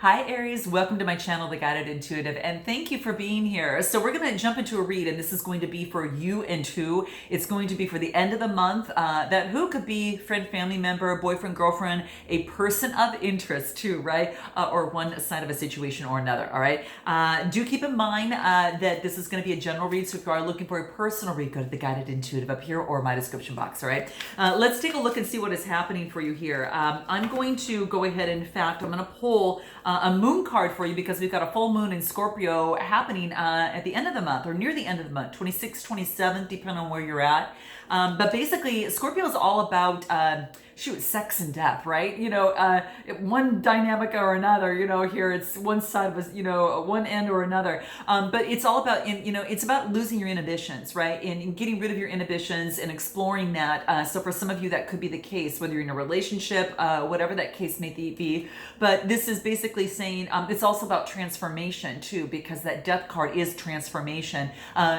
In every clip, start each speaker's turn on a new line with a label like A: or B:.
A: Hi Aries, welcome to my channel, The Guided Intuitive, and thank you for being here. So we're going to jump into a read, and this is going to be for you and who. It's going to be for the end of the month. That who could be friend, family member, boyfriend, girlfriend, a person of interest too, right? Or one side of a situation or another, all right? Do keep in mind that this is going to be a general read, so if you are looking for a personal read, go to The Guided Intuitive up here or my description box, all right? Let's take a look and see what is happening for you here. I'm going to go ahead, in fact, I'm going to pull a moon card for you because we've got a full moon in Scorpio happening at the end of the month or near the end of the month, 26th, 27th, depending on where you're at. But basically, Scorpio is all about sex and death, right? One dynamic or another. Here it's one side of one end or another. But it's all about it's about losing your inhibitions, right? And getting rid of your inhibitions and exploring that. So for some of you, that could be the case, whether you're in a relationship, whatever that case may be. But this is basically saying it's also about transformation too, because that death card is transformation,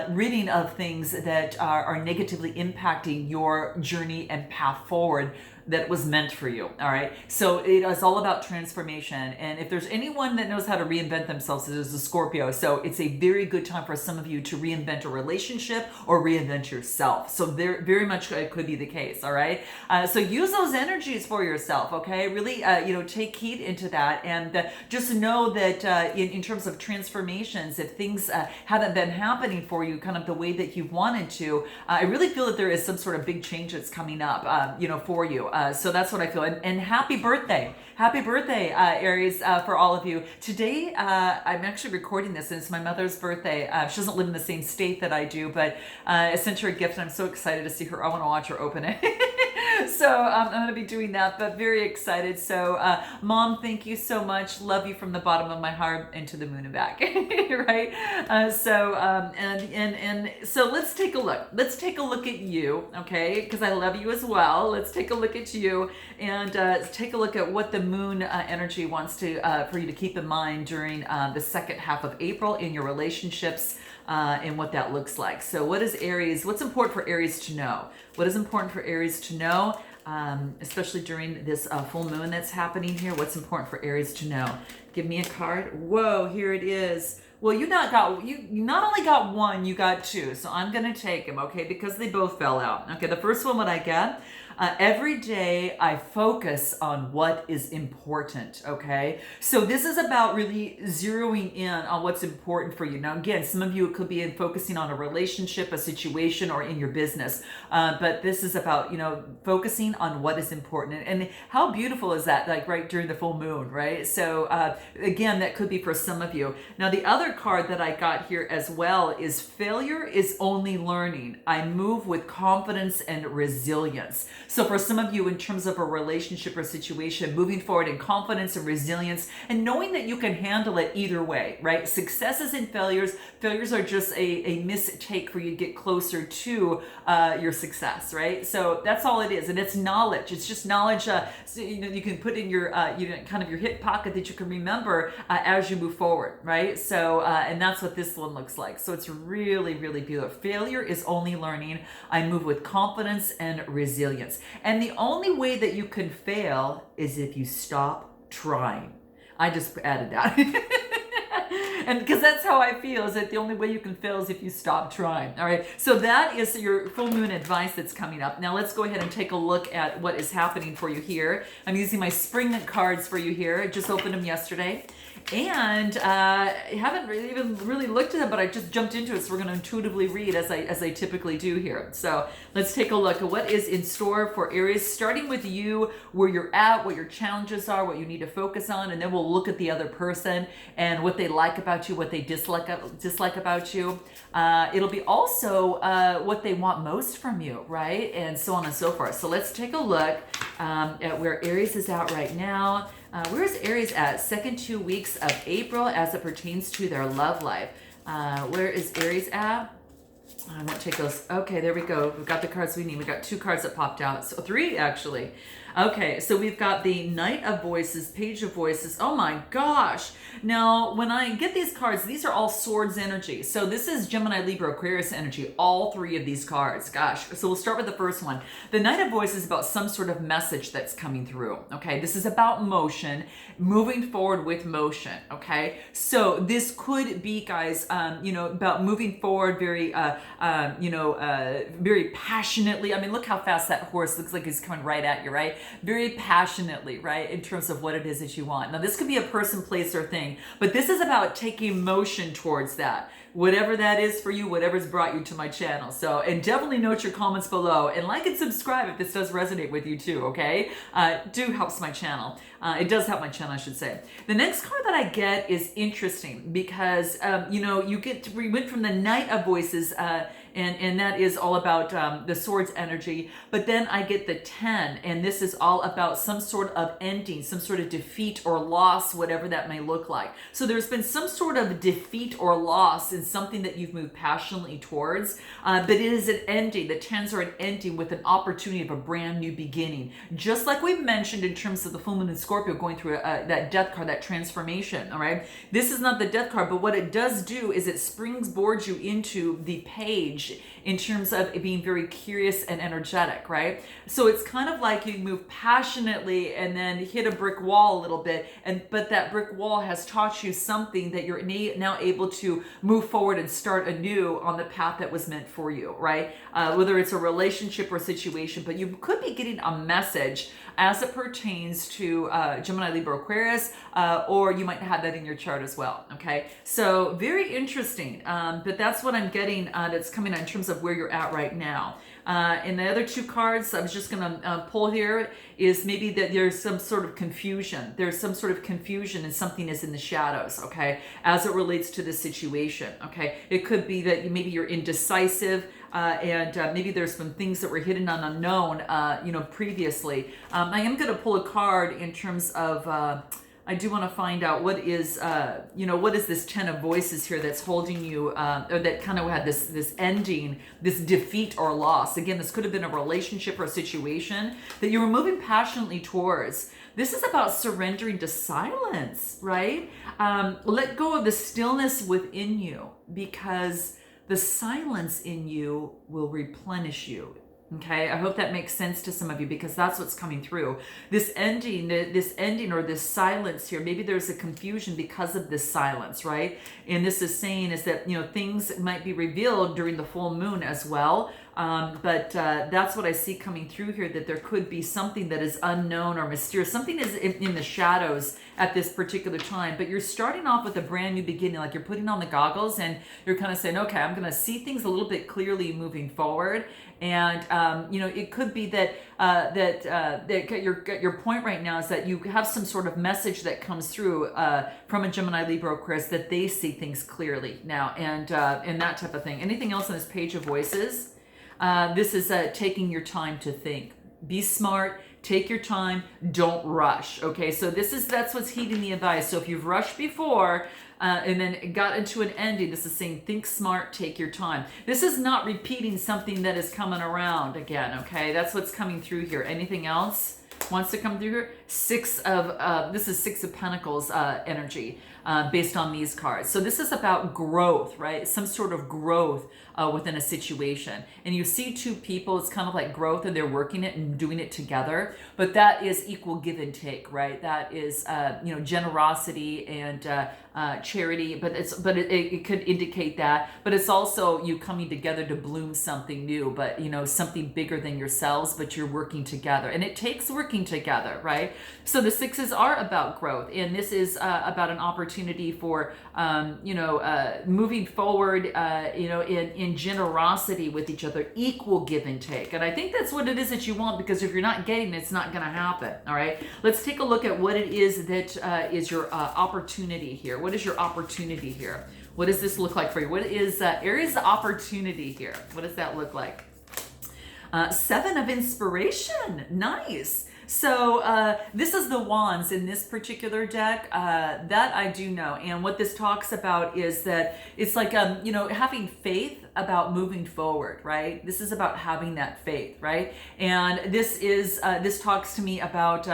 A: ridding of things that are negatively impacting your journey and path forward that was meant for you. All right. So it is all about transformation. And if there's anyone that knows how to reinvent themselves, it is a Scorpio. So it's a very good time for some of you to reinvent a relationship or reinvent yourself. So there very much it could be the case. All right. So use those energies for yourself. Okay. Really, take heed into that. And just know that in terms of transformations, if things haven't been happening for you kind of the way that you've wanted to, I really feel that there is some sort of big change that's coming up, for you. So that's what I feel. And happy birthday. Happy birthday, Aries, for all of you. Today, I'm actually recording this, and it's my mother's birthday. She doesn't live in the same state that I do, but I sent her a gift, and I'm so excited to see her. I want to watch her open it. So I'm going to be doing that, but very excited. So Mom, thank you so much. Love you from the bottom of my heart and to the moon and back, right? So let's take a look. Let's take a look at you, okay? Because I love you as well. Let's take a look at you and take a look at what the moon energy wants to for you to keep in mind during the second half of April in your relationships. And what that looks like. So what is Aries? What's important for Aries to know? What is important for Aries to know, especially during this full moon that's happening here? What's important for Aries to know? Give me a card. Whoa, here it is. Well, you not only got one, you got two. So I'm going to take them, okay, because they both fell out. Okay, the first one, what I get, every day I focus on what is important, okay? So this is about really zeroing in on what's important for you. Now, again, some of you, it could be in focusing on a relationship, a situation, or in your business. But this is about, focusing on what is important. And how beautiful is that, like right during the full moon, right? So again, that could be for some of you. Now, the other card that I got here as well is failure is only learning. I move with confidence and resilience. So for some of you, in terms of a relationship or situation, moving forward in confidence and resilience and knowing that you can handle it either way, right? Successes and failures. Failures are just a mistake for you to get closer to your success, right? So that's all it is. And it's knowledge. It's just knowledge, so, you can put in your, kind of your hip pocket that you can remember as you move forward, right? So, and that's what this one looks like. So it's really, really beautiful. Failure is only learning. I move with confidence and resilience. And the only way that you can fail is if you stop trying. I just added that. And because that's how I feel, is that the only way you can fail is if you stop trying. All right. So that is your full moon advice that's coming up. Now let's go ahead and take a look at what is happening for you here. I'm using my spring cards for you here. I just opened them yesterday. And I haven't even really looked at them, but I just jumped into it. So we're going to intuitively read as I typically do here. So let's take a look at what is in store for Aries, starting with you, where you're at, what your challenges are, what you need to focus on, and then we'll look at the other person and what they like about you, what they dislike about you. It'll be also what they want most from you, right? And so on and so forth. So let's take a look at where Aries is at right now. Where is Aries at? Second 2 weeks of April as it pertains to their love life. Where is Aries at? I won't take those. Okay, there we go. We've got the cards we need. We got two cards that popped out. So three, actually. Okay, so we've got the Knight of Voices, Page of Voices. Oh my gosh. Now, when I get these cards, these are all swords energy. So this is Gemini, Libra, Aquarius energy, all three of these cards. Gosh. So we'll start with the first one. The Knight of Voices is about some sort of message that's coming through. Okay, this is about motion, moving forward with motion. Okay, so this could be, guys, about moving forward very, very passionately. I mean, look how fast that horse looks like he's coming right at you, right? Very passionately, right? In terms of what it is that you want. Now, this could be a person, place, or thing, but this is about taking motion towards that. Whatever that is for you, whatever's brought you to my channel. So, and definitely note your comments below and like and subscribe if this does resonate with you too, okay? Do helps my channel. It does help my channel, I should say. The next card that I get is interesting because, we went from the Knight of Voices, and that is all about the swords energy. But then I get the 10, and this is all about some sort of ending, some sort of defeat or loss, whatever that may look like. So there's been some sort of defeat or loss in something that you've moved passionately towards, but it is an ending. The 10s are an ending with an opportunity of a brand new beginning. Just like we mentioned in terms of the full moon in Scorpio going through that death card, that transformation, all right? This is not the death card, but what it does do is it springboards you into the page in terms of it being very curious and energetic, right? So it's kind of like you move passionately and then hit a brick wall a little bit, but that brick wall has taught you something that you're now able to move forward and start anew on the path that was meant for you, right? Whether it's a relationship or situation, but you could be getting a message as it pertains to Gemini, Libra, Aquarius, or you might have that in your chart as well, okay? So very interesting, but that's what I'm getting that's coming in terms of where you're at right now. And the other two cards I was just gonna pull here is maybe that there's some sort of confusion. There's some sort of confusion and something is in the shadows, okay, as it relates to the situation, okay? It could be that maybe you're indecisive, and maybe there's some things that were hidden and unknown, previously. I am going to pull a card in terms of, I do want to find out what is this 10 of Voices here that's holding you, or that kind of had this ending, this defeat or loss. Again, this could have been a relationship or a situation that you were moving passionately towards. This is about surrendering to silence, right? Let go of the stillness within you, because the silence in you will replenish you. Okay, I hope that makes sense to some of you, because that's what's coming through. This ending or this silence here, maybe there's a confusion because of this silence, right? And this is saying is that, things might be revealed during the full moon as well. But that's what I see coming through here, that there could be something that is unknown or mysterious. Something is in the shadows at this particular time, but you're starting off with a brand new beginning, like you're putting on the goggles and you're kind of saying, okay, I'm going to see things a little bit clearly moving forward. And, it could be that your point right now is that you have some sort of message that comes through from a Gemini, Libra, Aquarius, that they see things clearly now, and that type of thing. Anything else on this Page of Voices? This is taking your time to think. Be smart. Take your time. Don't rush. Okay, so that's what's heeding the advice. So if you've rushed before and then got into an ending, this is saying think smart, take your time. This is not repeating something that is coming around again. Okay, that's what's coming through here. Anything else wants to come through here? This is Six of Pentacles energy based on these cards. So this is about growth, right? Some sort of growth within a situation. And you see two people, it's kind of like growth, and they're working it and doing it together. But that is equal give and take, right? That is, generosity and charity, but it could indicate that. But it's also you coming together to bloom something new, but something bigger than yourselves, but you're working together. And it takes working together, right? So the sixes are about growth, and this is about an opportunity for moving forward in generosity with each other, equal give and take. And I think that's what it is that you want, because if you're not getting it, it's not going to happen. All right, let's take a look at what it is that is your opportunity here. What is your opportunity here? What does this look like for you? What is Aries' opportunity here? What does that look like? Seven of Inspiration. Nice. So this is the wands in this particular deck. That I do know. And what this talks about is that it's like, having faith about moving forward, right? This is about having that faith, right? And this talks to me about,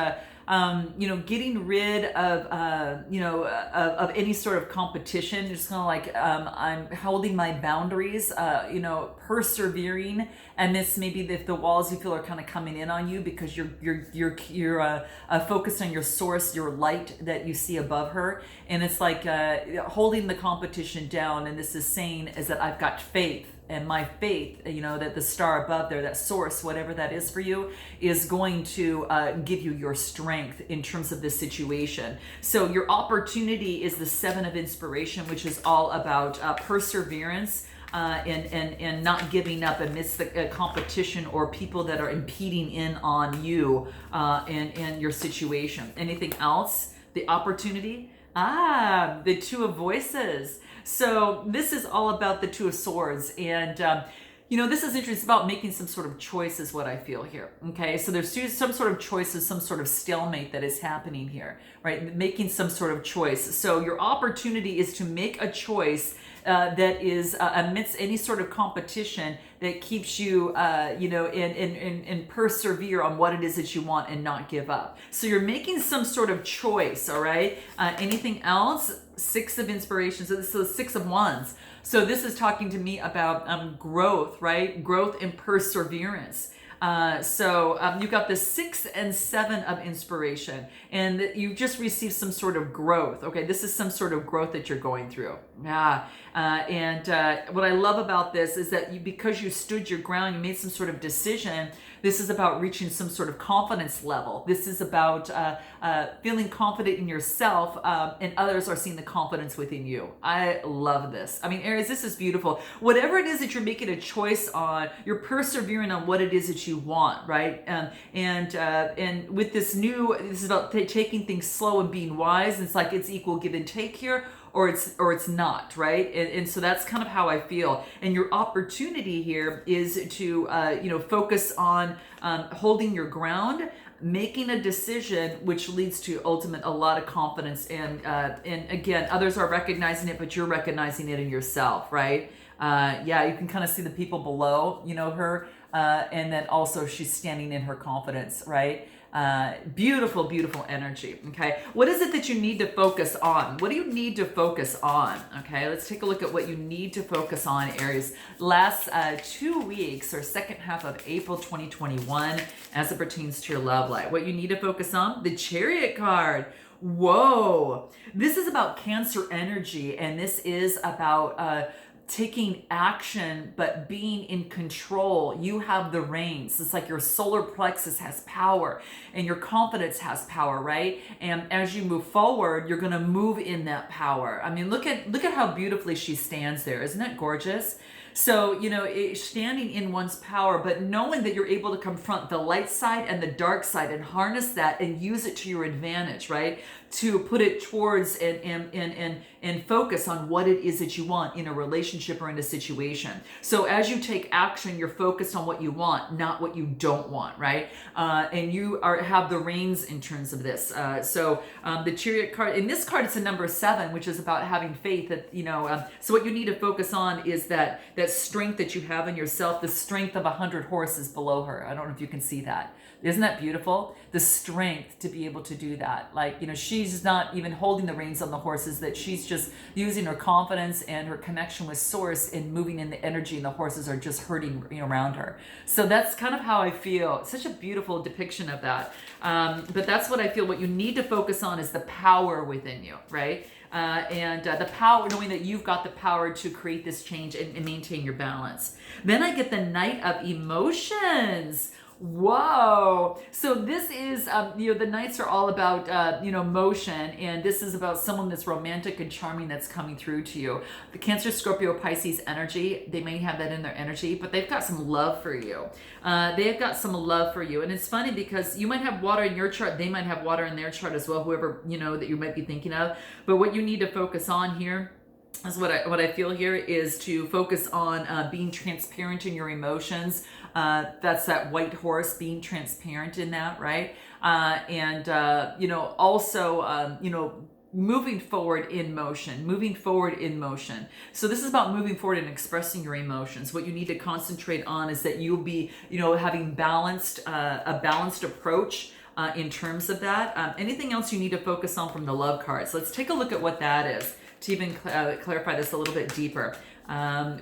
A: getting rid of any sort of competition. Just kind of like, I'm holding my boundaries, persevering. And this maybe if the walls you feel are kind of coming in on you because you're focused on your source, your light that you see above her. And it's like holding the competition down. And this is saying is that I've got faith. And my faith, that the star above there, that source, whatever that is for you, is going to give you your strength in terms of this situation. So your opportunity is the 7 of inspiration, which is all about perseverance. And not giving up amidst the competition or people that are impeding in on you and your situation. Anything else? The opportunity? The 2 of voices. So this is all about the 2 of swords. And, this is interesting. It's about making some sort of choice is what I feel here. Okay. So there's some sort of choices, some sort of stalemate that is happening here, right? Making some sort of choice. So your opportunity is to make a choice that is amidst any sort of competition that keeps you, and persevere on what it is that you want and not give up. So you're making some sort of choice, all right? Anything else? 6 of inspiration. So this is 6 of wands. So this is talking to me about growth, right? Growth and perseverance. You've got the 6 and 7 of inspiration, and you just received some sort of growth. Okay, this is some sort of growth that you're going through. What I love about this is that because you stood your ground, you made some sort of decision. This is about reaching some sort of confidence level. This is about feeling confident in yourself, and others are seeing the confidence within you. I love this. I mean, Aries, this is beautiful. Whatever it is that you're making a choice on, you're persevering on what it is that you want, right? And with this is about taking things slow and being wise. It's like it's equal give and take here. Or it's not, right? And so that's kind of how I feel. And your opportunity here is to focus on holding your ground, making a decision, which leads to a lot of confidence. And again, others are recognizing it, but you're recognizing it in yourself, right? You can kind of see the people below, her, and then also she's standing in her confidence, right? Beautiful, beautiful energy. Okay. What is it that you need to focus on? What do you need to focus on? Okay. Let's take a look at what you need to focus on, Aries. Last 2 weeks or second half of April 2021 as it pertains to your love life. What you need to focus on? The Chariot card. Whoa. This is about Cancer energy, and this is about taking action, but being in control. You have the reins. It's like your solar plexus has power and your confidence has power, right? And as you move forward, you're going to move in that power. I mean, look at how beautifully she stands there. Isn't that gorgeous? So, standing in one's power, but knowing that you're able to confront the light side and the dark side and harness that and use it to your advantage, right? To put it towards and focus on what it is that you want in a relationship or in a situation. So as you take action, you're focused on what you want, not what you don't want, right? And you have the reins in terms of this. The Chariot card, in this card, it's a number 7, which is about having faith that, so what you need to focus on is that strength that you have in yourself, the strength of 100 horses below her. I don't know if you can see that. Isn't that beautiful? The strength to be able to do that. Like, she's not even holding the reins on the horses, that she's just using her confidence and her connection with source and moving in the energy, and the horses are just herding around her. So that's kind of how I feel. Such a beautiful depiction of that. But that's what I feel. What you need to focus on is the power within you, right? The power, knowing that you've got the power to create this change and maintain your balance. Then I get the Knight of Emotions. Whoa. So this is, the Knights are all about, motion. And this is about someone that's romantic and charming that's coming through to you. The Cancer, Scorpio, Pisces energy, they may have that in their energy, but they've got some love for you. They've got some love for you. And it's funny because you might have water in your chart. They might have water in their chart as well, whoever, that you might be thinking of. But what you need to focus on here is what I feel here is to focus on being transparent in your emotions. That's that white horse, being transparent in that, right? Also, moving forward in motion. So this is about moving forward and expressing your emotions. What you need to concentrate on is that you'll be, having a balanced approach in terms of that. Anything else you need to focus on from the love cards? Let's take a look at what that is to even clarify this a little bit deeper.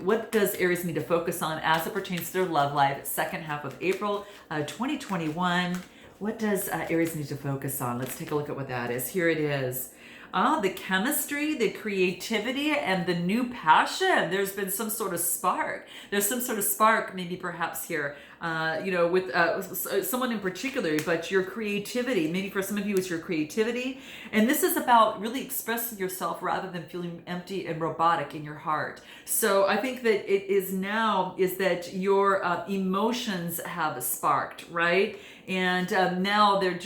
A: What does Aries need to focus on as it pertains to their love life, second half of April 2021? What does Aries need to focus on? Let's take a look at what that is. Here it is. The chemistry, the creativity, and the new passion. There's been some sort of spark. There's some sort of spark, maybe perhaps here, with someone in particular, but your creativity. Maybe for some of you, it's your creativity. And this is about really expressing yourself rather than feeling empty and robotic in your heart. So I think that it is that your emotions have sparked, right? And now their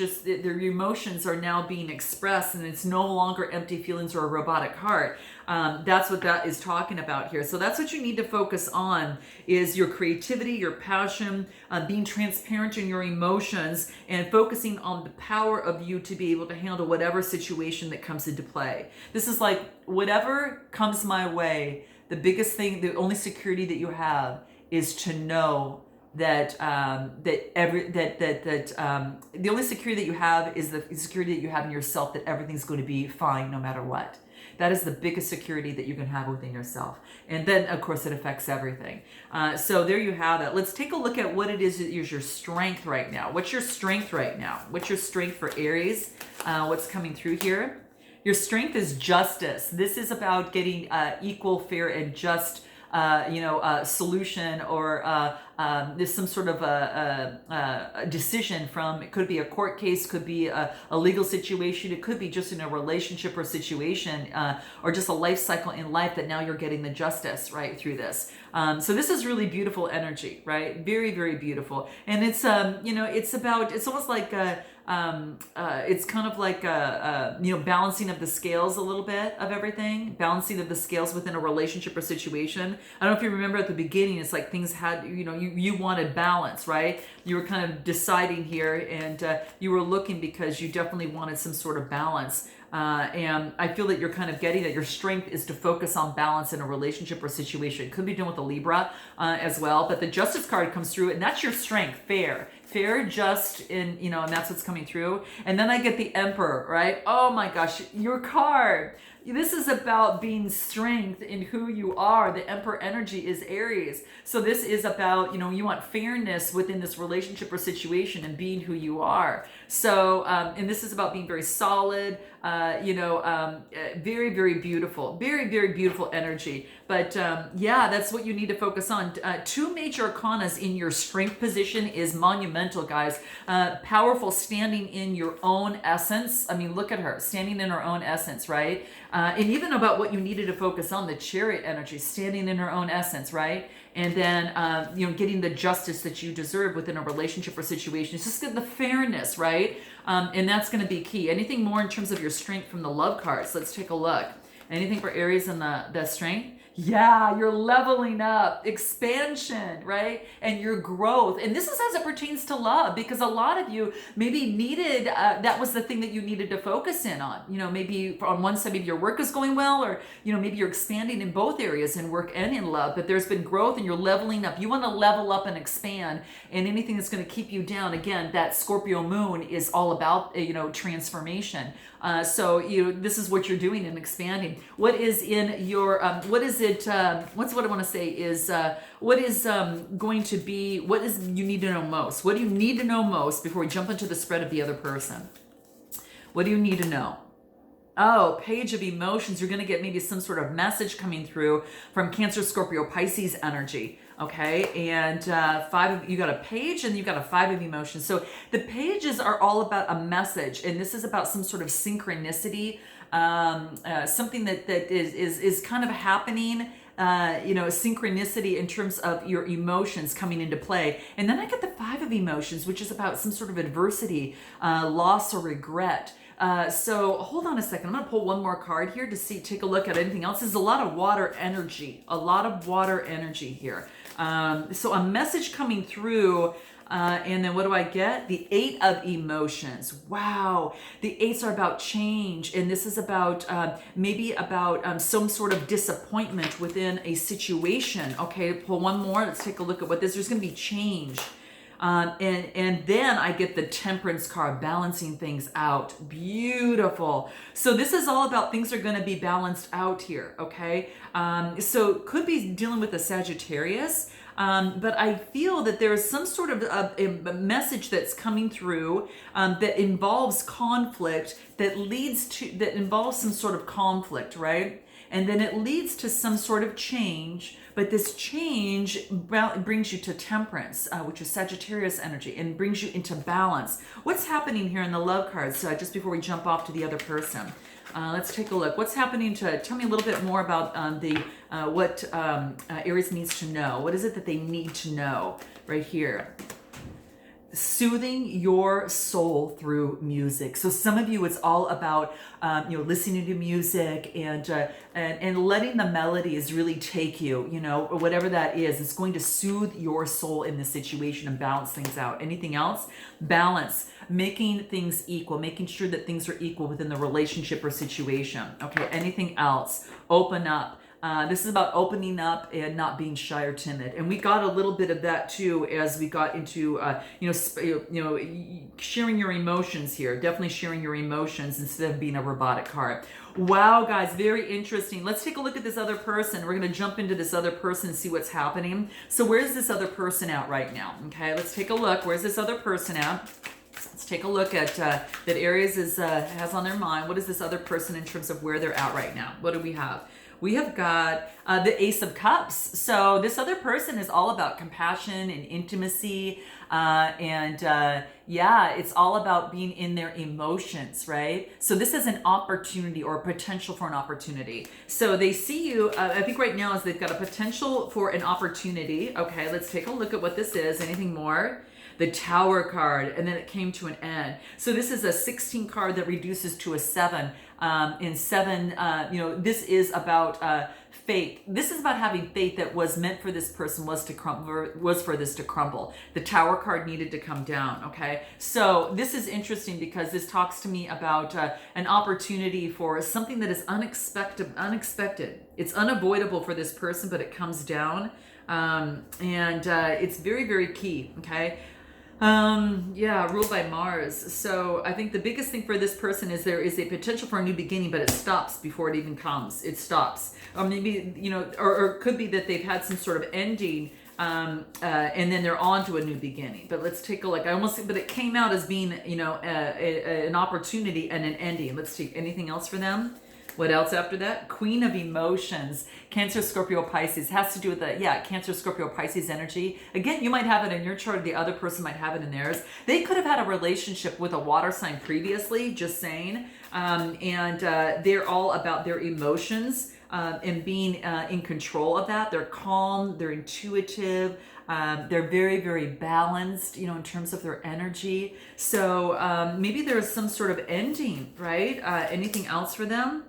A: emotions are now being expressed, and it's no longer empty feelings or a robotic heart. That's what that is talking about here. So that's what you need to focus on, is your creativity, your passion, being transparent in your emotions, and focusing on the power of you to be able to handle whatever situation that comes into play. This is like, whatever comes my way, the biggest thing, the only security that you have is to know that the only security that you have is the security that you have in yourself, that everything's going to be fine no matter what. That is the biggest security that you can have within yourself. And then, of course, it affects everything. So there you have it. Let's take a look at what it is that is your strength right now. What's your strength right now? What's your strength for Aries? What's coming through here? Your strength is justice. This is about getting equal, fair, and just solution, or there's some sort of a decision from, it could be a court case, could be a legal situation, it could be just in a relationship or situation, or just a life cycle in life, that now you're getting the justice right through this. So this is really beautiful energy, right? Very, very beautiful. And it's, it's almost like it's kind of like balancing of the scales a little bit of everything, balancing of the scales within a relationship or situation. I don't know if you remember at the beginning, it's like things had, you wanted balance, right? You were kind of deciding here, and you were looking because you definitely wanted some sort of balance. And I feel that you're kind of getting that your strength is to focus on balance in a relationship or situation. It could be done with a Libra as well, but the Justice card comes through, and that's your strength. Fair, just, and that's what's coming through. And then I get the Emperor, right? Oh my gosh, your card. This is about being strength in who you are. The Emperor energy is Aries. So this is about, you want fairness within this relationship or situation and being who you are. So, and this is about being very solid, very, very beautiful, very, very beautiful energy. But that's what you need to focus on. Two major arcanas in your strength position is monumental, guys. Powerful, standing in your own essence. I mean, look at her, standing in her own essence, right? And even about what you needed to focus on, the Chariot energy, standing in her own essence, right? And then, getting the justice that you deserve within a relationship or situation. It's just get the fairness, right? And that's going to be key. Anything more in terms of your strength from the love cards? Let's take a look. Anything for Aries and the strength? Yeah, you're leveling up, expansion, right? And your growth. And this is as it pertains to love, because a lot of you maybe needed, that was the thing that you needed to focus in on. Maybe on one side, maybe your work is going well, or, maybe you're expanding in both areas, in work and in love, but there's been growth and you're leveling up. You want to level up and expand, and anything that's going to keep you down, again, that Scorpio moon is all about, transformation. This is what you're doing and expanding. What is in your, what's what I want to say is, what is going to be, what is you need to know most? What do you need to know most before we jump into the spread of the other person? What do you need to know? Oh, Page of Emotions. You're going to get maybe some sort of message coming through from Cancer, Scorpio, Pisces energy. Okay, and you got a Page and you got a Five of Emotions. So the pages are all about a message, and this is about some sort of synchronicity, something that is kind of happening. Synchronicity in terms of your emotions coming into play. And then I get the Five of Emotions, which is about some sort of adversity, loss or regret. So hold on a second. I'm going to pull one more card here to take a look at anything else. There's a lot of water energy, here. So a message coming through. And then what do I get? The 8 of emotions. Wow. The 8s are about change. And this is about maybe about some sort of disappointment within a situation. Okay, pull one more. Let's take a look at what this. There's going to be change. And then I get the Temperance card, balancing things out. Beautiful. So this is all about things are going to be balanced out here, okay? So could be dealing with a Sagittarius, but I feel that there is some sort of a message that's coming through that involves conflict, that involves some sort of conflict, right? And then it leads to some sort of change, but this change brings you to Temperance, which is Sagittarius energy, and brings you into balance. What's happening here in the love cards, just before we jump off to the other person? Let's take a look. What's happening tell me a little bit more about what Aries needs to know. What is it that they need to know right here? Soothing your soul through music. So some of you, it's all about listening to music and letting the melodies really take you, or whatever that is. It's going to soothe your soul in this situation and balance things out. Anything else? Balance, making things equal, making sure that things are equal within the relationship or situation. Okay. Anything else? Open up. This is about opening up and not being shy or timid, and we got a little bit of that too as we got into sharing your emotions here. Definitely sharing your emotions instead of being a robotic card. Wow, guys, very interesting. Let's take a look at this other person. We're going to jump into this other person and see what's happening. So where's this other person at right now? Okay, let's take a look. Where's this other person at? Let's take a look at that Aries has on their mind. What is this other person in terms of where they're at right now? What do we have? We have got the Ace of Cups. So this other person is all about compassion and intimacy. It's all about being in their emotions, right? So this is an opportunity or a potential for an opportunity. So they see you, I think right now is they've got a potential for an opportunity. Okay, let's take a look at what this is. Anything more? The Tower card, and then it came to an end. So this is a 16 card that reduces to a 7. In 7, this is about faith. This is about having faith that was meant for this person was for this to crumble. The Tower card needed to come down, okay? So this is interesting because this talks to me about an opportunity for something that is unexpected. It's unavoidable for this person, but it comes down. It's very, very key, okay? Ruled by Mars. So I think the biggest thing for this person is there is a potential for a new beginning, but it stops before it even comes. It stops. Or maybe, or it could be that they've had some sort of ending, and then they're on to a new beginning. But let's take a look. But it came out as being, an opportunity and an ending. Let's see, anything else for them? What else after that? Queen of Emotions. Cancer, Scorpio, Pisces. Has to do with Cancer, Scorpio, Pisces energy. Again, you might have it in your chart. The other person might have it in theirs. They could have had a relationship with a water sign previously, just saying. They're all about their emotions and being in control of that. They're calm. They're intuitive. They're very, very balanced, in terms of their energy. So maybe there's some sort of ending, right? Anything else for them?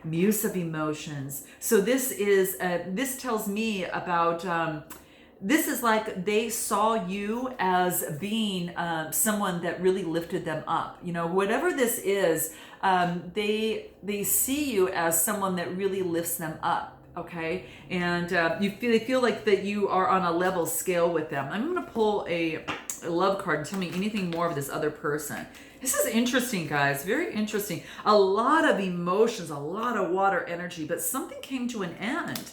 A: Muse of Emotions. So this tells me about, this is like they saw you as being someone that really lifted them up. Whatever this is, they see you as someone that really lifts them up. Okay, and they feel like that you are on a level scale with them. I'm going to pull a love card and tell me anything more of this other person. This is interesting, guys. Very interesting. A lot of emotions, a lot of water energy, but something came to an end.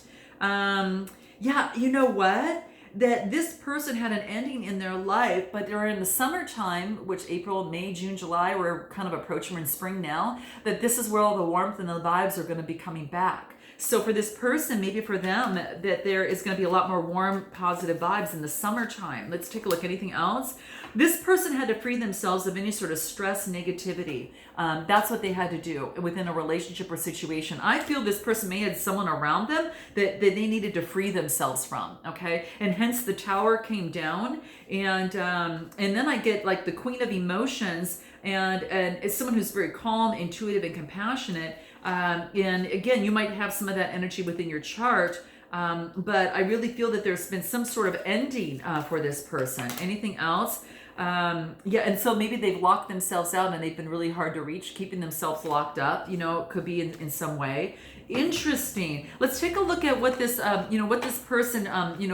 A: You know what? That this person had an ending in their life, but they're in the summertime, which April, May, June, July, we're kind of approaching, we're in spring now, that this is where all the warmth and the vibes are going to be coming back. So for this person, maybe for them, that there is going to be a lot more warm, positive vibes in the summertime. Let's take a look. Anything else? This person had to free themselves of any sort of stress, negativity. That's what they had to do within a relationship or situation. I feel this person may have someone around them that they needed to free themselves from, okay? And hence the Tower came down. And then I get like the Queen of Emotions. and it's someone who's very calm, intuitive, and compassionate. And again, you might have some of that energy within your chart. But I really feel that there's been some sort of ending for this person. Anything else? Yeah, and so maybe they've locked themselves out and they've been really hard to reach, keeping themselves locked up, it could be in some way. Interesting. Let's take a look at what this, what this person,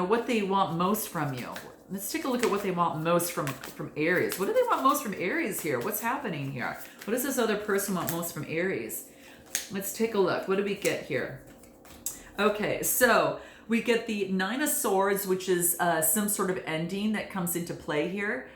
A: what they want most from you. Let's take a look at what they want most from Aries. What do they want most from Aries here? What's happening here? What does this other person want most from Aries? Let's take a look. What do we get here? Okay, so we get the Nine of Swords, which is some sort of ending that comes into play here.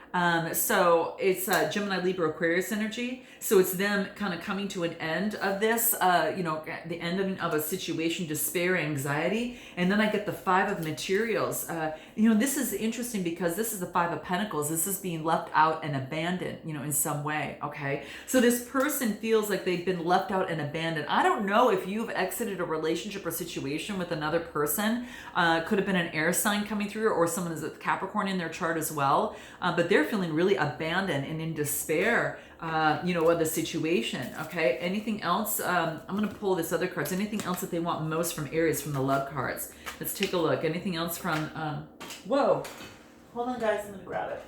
A: So it's Gemini, Libra, Aquarius energy. So it's them kind of coming to an end of this, the ending of a situation, despair, anxiety. And then I get the Five of Materials. This is interesting because this is the Five of Pentacles. This is being left out and abandoned, in some way, okay? So this person feels like they've been left out and abandoned. I don't know if you've exited a relationship or situation with another person. Could have been an air sign coming through or someone is a Capricorn in their chart as well. But they're feeling really abandoned and in despair, of the situation, okay? Anything else? I'm going to pull this other cards. Anything else that they want most from Aries from the love cards? Let's take a look. Anything else from, whoa. Hold on, guys. I'm going to grab it.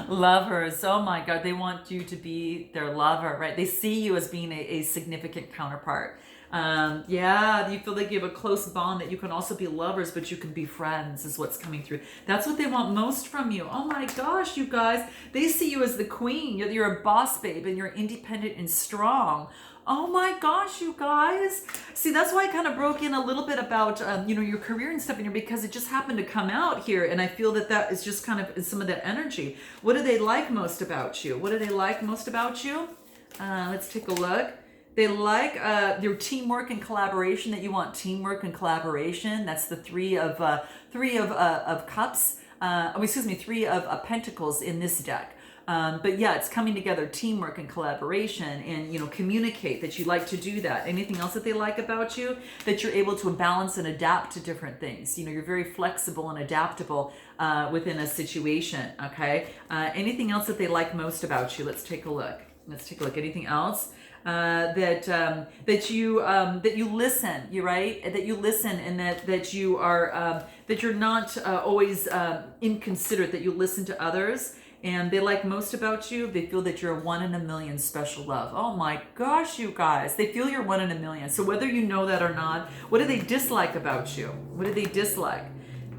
A: Lovers. Oh, my God. They want you to be their lover, right? They see you as being a significant counterpart. Yeah, you feel like you have a close bond that you can also be lovers, but you can be friends is what's coming through. That's what they want most from you. Oh my gosh, you guys, they see you as the queen. You're a boss babe and you're independent and strong. Oh my gosh, you guys. See, that's why I kind of broke in a little bit about, your career and stuff in here because it just happened to come out here. And I feel that is just kind of some of that energy. What do they like most about you? What do they like most about you? Let's take a look. They like their teamwork and collaboration, that you want teamwork and collaboration. That's the Three of Cups. Three of Pentacles in this deck. But yeah, it's coming together, teamwork and collaboration, and communicate that you like to do that. Anything else that they like about you? That you're able to balance and adapt to different things. You're very flexible and adaptable within a situation. Okay. Anything else that they like most about you? Let's take a look. Anything else? That you listen, you're right, that you listen, and that you are that you're not always inconsiderate, that you listen to others. And they like most about you, they feel that you're a 1 in a million special love. Oh my gosh, you guys, they feel you're 1 in a million. So whether you know that or not, what do they dislike about you? What do they dislike?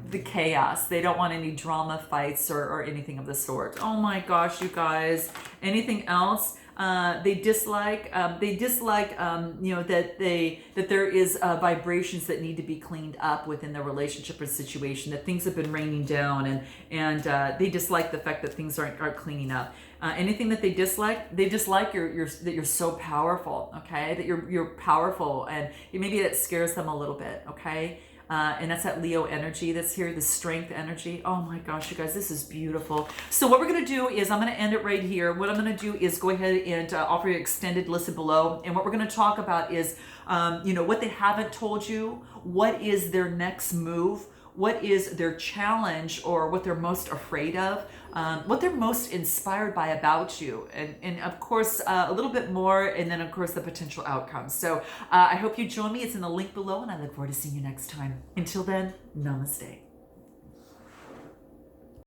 A: The chaos. They don't want any drama, fights, or anything of the sort. Oh my gosh, you guys. Anything else? They dislike that there is vibrations that need to be cleaned up within the relationship or situation, that things have been raining down, and they dislike the fact that things aren't cleaning up. Anything that they dislike that you're so powerful, okay? That you're powerful, and maybe that scares them a little bit, okay? And that's that Leo energy that's here, the strength energy. Oh my gosh, you guys, this is beautiful. So what we're going to do is I'm going to end it right here. What I'm going to do is go ahead and offer you an extended listen below. And what we're going to talk about is, what they haven't told you, what is their next move, what is their challenge, or what they're most afraid of, what they're most inspired by about you, and of course a little bit more, and then of course the potential outcomes. So I hope you join me. It's in the link below, and I look forward to seeing you next time. Until then, namaste.